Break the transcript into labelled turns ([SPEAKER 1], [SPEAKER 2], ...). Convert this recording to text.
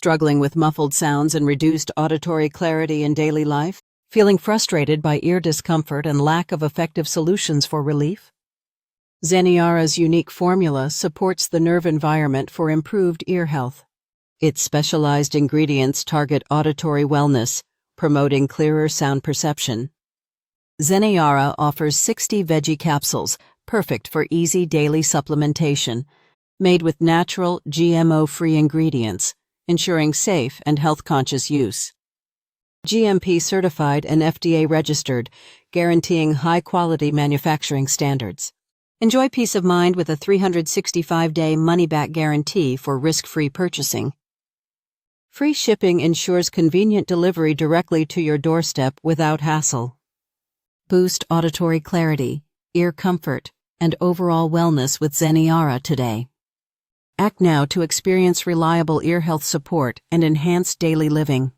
[SPEAKER 1] Struggling with muffled sounds and reduced auditory clarity in daily life? Feeling frustrated by ear discomfort and lack of effective solutions for relief? Zeneara's unique formula supports the nerve environment for improved ear health. Its specialized ingredients target auditory wellness, promoting clearer sound perception. Zeneara offers 60 veggie capsules, perfect for easy daily supplementation, made with natural, GMO-free ingredients, ensuring safe and health-conscious use. GMP certified and FDA registered, guaranteeing high-quality manufacturing standards. Enjoy peace of mind with a 365-day money-back guarantee for risk-free purchasing. Free shipping ensures convenient delivery directly to your doorstep without hassle. Boost auditory clarity, ear comfort, and overall wellness with Zeneara today. Act now to experience reliable ear health support and enhance daily living.